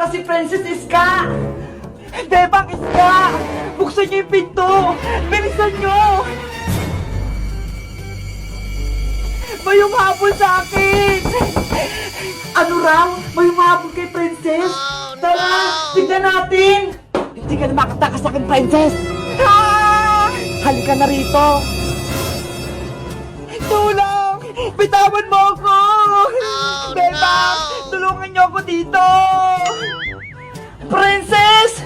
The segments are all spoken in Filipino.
na si Princess Iska! Bebang Iska! Buksan niyo yung pinto! Bilisan niyo! May humahabol sa akin! Ano raw? May humahabol kay Princess? Tara! Tignan natin! Hindi ka na makatakas sa akin, Princess! Ah! Halika na rito! Tulong! Bitawan mo ako! Bebang! Tulungan niyo ako dito! Princess!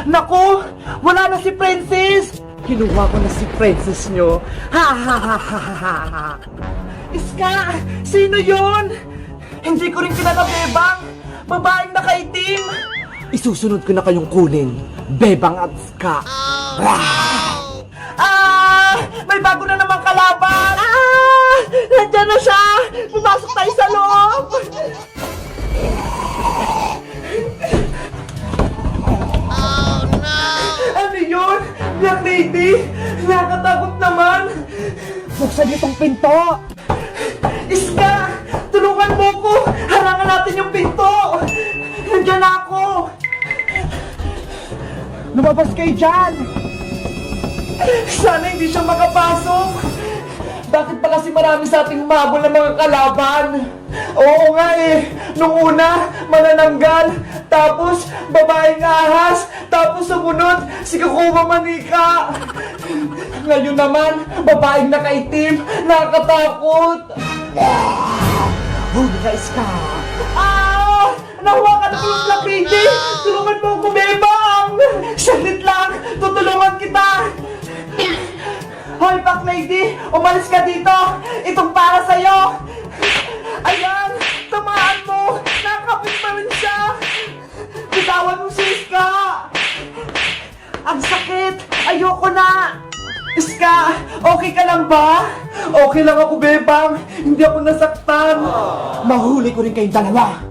Naku! Wala na si Princess! Kinuha ko na si Princess nyo. Ha ha ha ha ha ha. Iska! Sino yun? Hindi ko rin kilala, Bebang! Babaeng nakaitim! Isusunod ko na kayong kunin, Bebang at Iska. May bago na namang kalaban! Nandiyan na siya! Pumasok tayo sa loob! Ano yun? Black Lady? Nakakatakot naman! Buksan niyo tong pinto! Iska! Tulungan mo ko! Harangan natin yung pinto! Nandiyan na ako! Lumabas kayo dyan! Sana hindi siya makapasok! Bakit pa kasi marami sa ating humabol ng mga kalaban? Oo nga eh! Nung una, manananggal! Tapos, babaeng ahas! Tapos sumunod, si Kukuha Manika! Ngayon naman, babaeng nakaitim! Nakakatakot! Huli ka, Iska! Nahuwa ka na yung Black Lady! Tulungan mo ako, Bebang! Saglit lang! Tutulungan kita! Hoy, Black Lady! Umalis ka dito! Itong para sa'yo! Ayan! Tamaan mo! Nakakapit pa rin siya! Bitawan mo si Iska! Ang sakit! Ayoko na! Iska! Okay ka lang ba? Okay lang ako, Bebang! Hindi ako nasaktan! Mahuli ko rin kayong dalawa!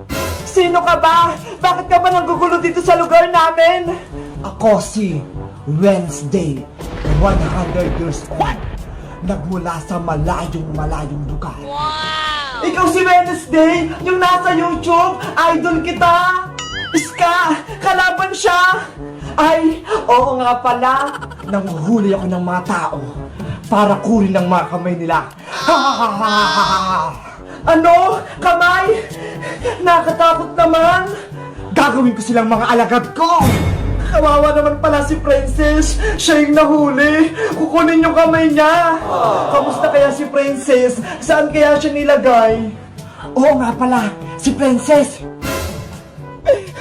Sino ka ba? Bakit ka ba nanggugulo dito sa lugar namin? Ako si Wednesday, 100 years old. Nagmula sa malayong lugar. Wow! Ikaw si Wednesday, yung nasa YouTube, idol kita! Iska, kalaban siya! Ay, oo nga pala, nanguhuli ako ng mga tao para kunin ang mga kamay nila. Ano? Kamay? Nakatakot naman! Gagawin ko silang mga alagad ko! Kawawa naman pala si Princess! Siya yung nahuli! Kukunin yung kamay niya! Kamusta kaya si Princess? Saan kaya siya nilagay? Oo nga pala! Si Princess!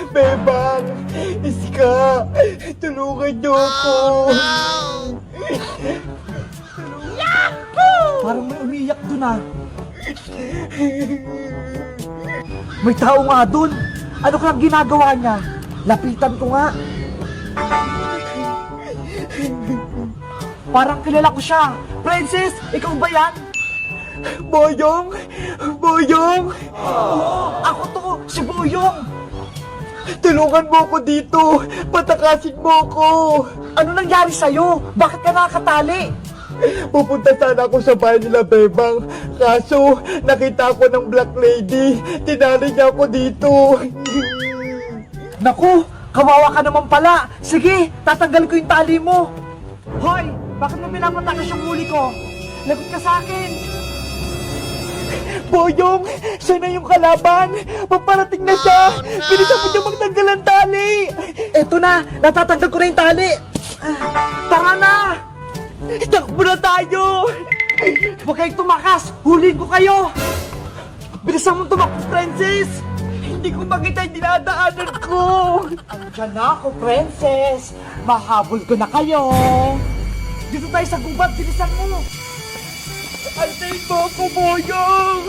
Bebang! Iska! Tulungan niyo ako! Parang may umiyak dun ah! May tao nga dun! Ano kang ginagawa niya? Lapitan ko nga! Parang kilala ko siya! Princess! Ikaw ba yan? Boyong! Boyong! Oo! Ako to! Si Boyong! Tulungan mo ako dito! Patakasin mo ako! Ano nangyari sa'yo? Bakit ka nakakatali? Pupunta sana ako sa bahay nila, Bebang. Kaso, nakita ko ng Black Lady. Tinali niya ako dito. Naku! Kawawa ka naman pala! Sige, tatanggal ko yung tali mo! Hoy! Bakit mo pinapatakas yung huli ko? Lagot ka sa akin! Boyong! Siya na yung kalaban! Paparating na siya! Bilisan mo niya magtanggal ang tali! Eto na! Natatanggal ko na yung tali! Tara na! Takbo na tayo! Huwag kayong tumakas! Huliin ko kayo! Bilisan mo tumakbo, Princess! Hindi ko makita yung dinadaanan ko! Andiyan na ako, Princess! Mahabol ko na kayo! Dito tayo sa gubat! Bilisan mo! Antayin mo ako, Boyong!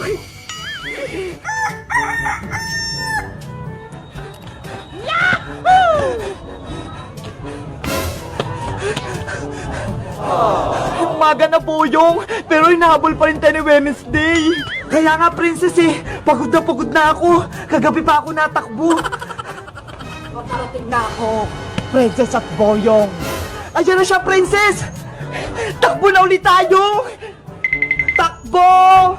Umaga na, Boyong! Pero hinahabol pa rin tayo ni Wednesday! Kaya nga, Princess eh! Pagod na ako! Kagabi pa ako natakbo! Paparating na ako, Princess at Boyong! Ayan na siya, Princess! Takbo na ulit tayo! Takbo!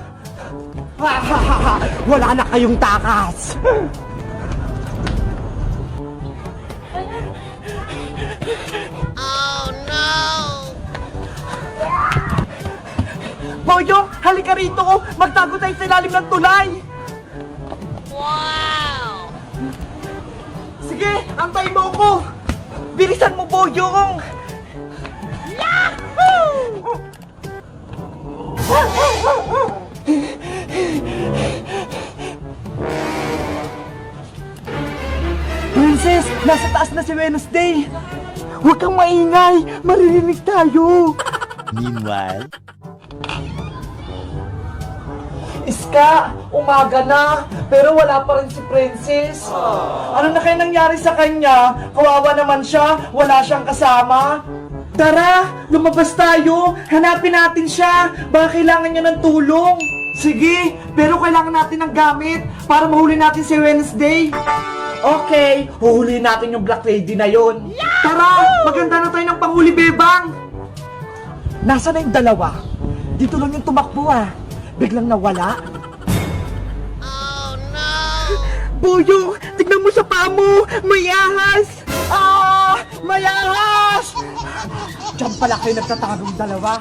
Wala na kayong takas! Boyo, halika rito! Magtago tayo sa ilalim ng tulay! Wow! Sige, antay mo ko! Bilisan mo, Boyong! Yahoo! Princess, nasa taas na si Wednesday! Huwag kang maingay! Maririnig tayo! Meanwhile, Iska, umaga na, pero wala pa rin si Princess. Ano na kaya nangyari sa kanya? Kawawa naman siya, wala siyang kasama. Tara, lumabas tayo, hanapin natin siya. Baka kailangan niya ng tulong. Sige, pero kailangan natin ng gamit para mahuli natin si Wednesday. Okay, huhulihin natin yung Black Lady na yon. Tara, maganda na tayo ng panghuli, Bebang. Nasaan na yung dalawa? Dito lang yung tumakbo Biglang nawala. Oh no! Boyo, tignan mo sa paa mo! May ahas! Ah! May ahas! Diyan pala kayo nagtatagong dalawa.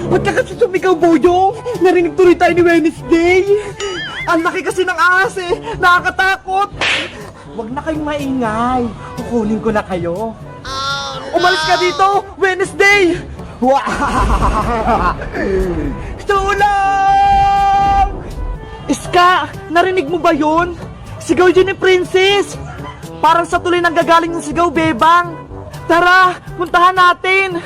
Huwag ka kasi sumigaw, Boyong! Narinig tuloy tayo ni Wednesday! Ang laki kasi ng ahas Nakakatakot! Huwag na kayong maingay. Kukunin ko na kayo. Umalis ka dito, Wednesday! Tulong! Iska, narinig mo ba yun? Sigaw yun ni Princess! Parang sa tuloy nang gagaling ng sigaw, Bebang! Tara, puntahan natin!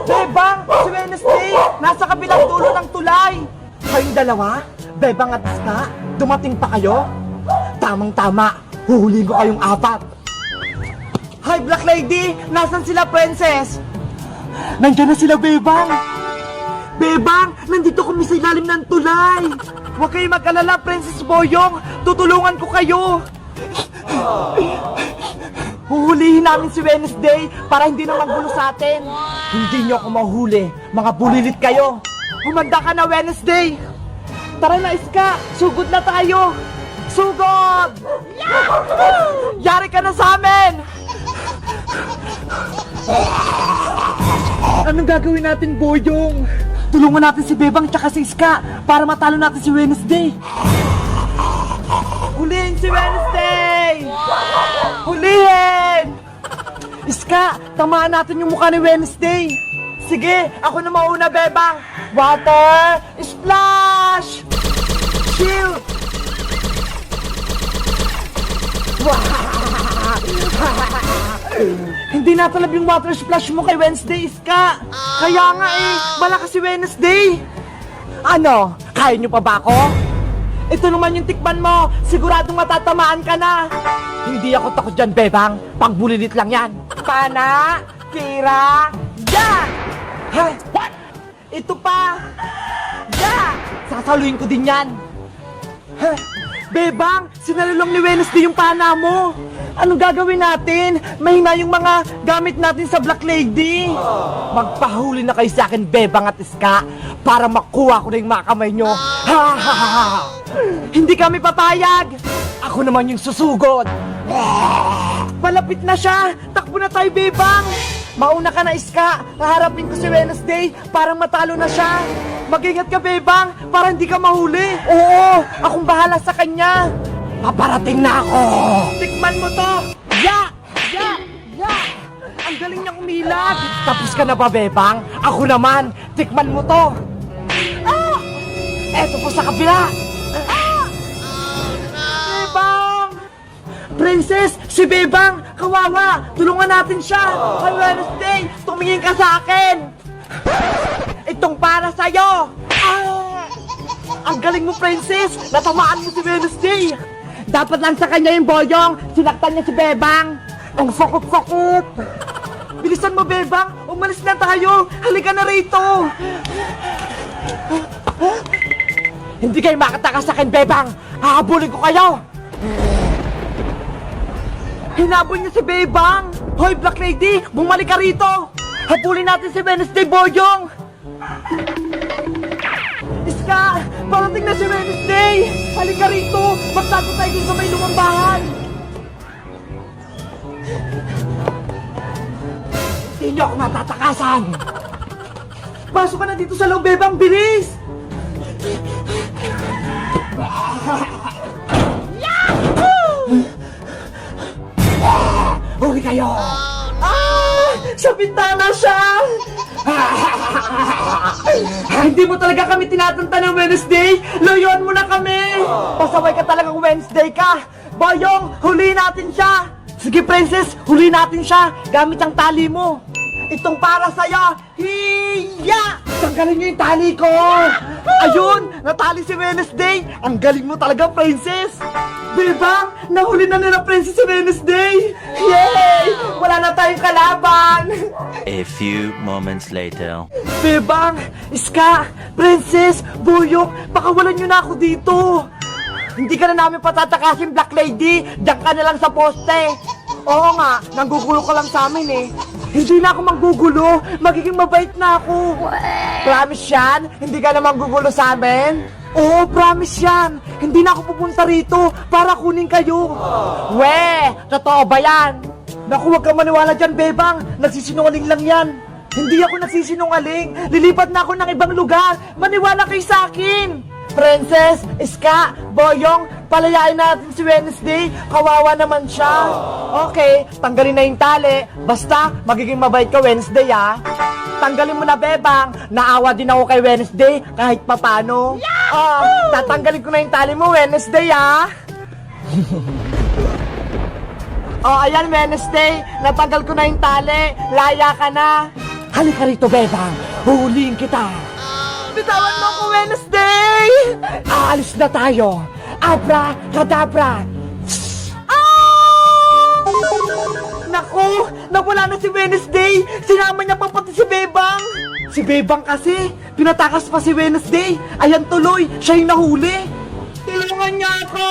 Bebang, si Wednesday! Nasa kabilang dulo ng tulay! Kayong dalawa, Bebang at Iska, dumating pa kayo? Tamang-tama, huhuli ko kayong apat! Hi, Black Lady! Nasaan sila, Princess? Nandiyan na sila, Bebang! Bebang! Nandito kami sa ilalim ng tulay! Huwag kayong mag-alala, Princess Boyong! Tutulungan ko kayo! Huhulihin namin si Wednesday para hindi na maggulo sa atin! Hindi niyo ako mahuli! Mga bulilit kayo! Humanda ka na, Wednesday! Tara na, Iska! Sugod na tayo! Sugod! Yari ka na sa amin! Anong gagawin natin, Boyong? Tulungan natin si Bebang tsaka si Iska para matalo natin si Wednesday. Hulihin si Wednesday! Hulihin! Iska, tamaan natin yung mukha ni Wednesday. Sige, ako na mauna, Bebang. Water! Splash! Shield! Hindi natalab yung water splash mo kay Wednesday, Iska. Kaya nga malakas si Wednesday. Ano? Kaya nyo pa ba ako? Ito naman yung tikman mo. Siguradong matatamaan ka na. Hindi ako takot dyan, Bebang. Pangbulilit lang yan. Pana, tira, ya! Ha? What? Ito pa. Ya! Sasaluhin ko din yan. Ha? Bebang, sinalulong ni Wednesday yung pana mo. Anong gagawin natin? Mahina yung mga gamit natin sa Black Lady. Magpahuli na kayo sa akin, Bebang at Iska, para makuha ko na yung mga kamay nyo. Ha, ha, ha, ha. Hindi kami papayag. Ako naman yung susugod. Palapit na siya. Takbo na tayo, Bebang. Mauna ka na, Iska. Haharapin ko si Wednesday para matalo na siya. Mag-ingat ka, Bebang, para hindi ka mahuli. Oo, akong bahala sa kanya. Paparating na ako. Tikman mo to. Ya! Ya! Ya! Ang galing niyang umilag. Tapos ka na ba, Bebang? Ako naman. Tikman mo to. Ah! Eto po sa kabila. Ah! Bebang! Princess, si Bebang, kawawa. Tulungan natin siya. Kay Wednesday, tumingin ka sa akin. Itong para sa'yo. Ah! Ang galing mo, Princess. Natamaan mo si Wednesday. Dapat lang sa kanya yung Boyong. Sinaktan niya si Bebang. Ang sakot-sakot. Bilisan mo, Bebang. Umalis na tayo. Halika na rito. Hindi kayo makatakas sa akin, Bebang. Hahabulin ko kayo. Hinabol niya si Bebang! Hoy, Black Lady! Bumalik ka rito! Habulin natin si Wednesday, Boyong! Iska! Parating na si Wednesday! Halika rito! Magtago tayo dun sa may lumang bahay! Hindi niyo ako matatakasan! Pasok ka na dito sa loob, Bebang! Bilis! Huli kayo! Sa bintana siya! Hindi mo talaga kami tinatanta ng Wednesday! Loyon mo na kami! Pasaway ka talagang Wednesday ka! Boyong, huli natin siya! Sige, Princess, huli natin siya gamit ang tali mo! Itong para sa'yo! Hiya! Tanggalin niyo yung tali ko! Ayun! Natali si Wednesday! Ang galing mo talaga, Princess! Bebang! Nahuli na nila Princess si Wednesday! Yay! Wala na tayong kalaban! A few moments later. Bebang! Iska! Princess! Boyong! Pakawalan niyo na ako dito! Hindi ka na namin patatakasin, Black Lady! Diyan ka na lang sa poste! Oo nga, nanggugulo ka lang sa amin eh. Hindi na ako manggugulo. Magiging mabait na ako. Promise yan? Hindi ka na manggugulo sa amin? Oo, promise yan. Hindi na ako pupunta rito para kunin kayo. We, totoo ba yan? Naku, huwag kang maniwala dyan, Bebang. Nagsisinungaling lang yan. Hindi ako nagsisinungaling. Lilipat na ako ng ibang lugar. Maniwala kayo sa akin. Princess, Iska, Boyong, palayain natin si Wednesday. Kawawa naman siya. Okay, tanggalin na yung tali. Basta, magiging mabait ka Wednesday, ah. Tanggalin mo na, Bebang. Naawa din ako kay Wednesday kahit papano. Tatanggalin ko na yung tali mo, Wednesday, ah. Ayan, Wednesday. Natanggal ko na yung tali. Laya ka na. Halika rito, Bebang. Huhulihin kita. Bitawan mo ako, Wednesday! Aalis na tayo! Abra, kadabra! Naku! Nawala na si Wednesday! Sinama niya pa pati si Bebang! Si Bebang kasi, pinatakas pa si Wednesday! Ayan tuloy, siya yung nahuli! Tulungan niya ako!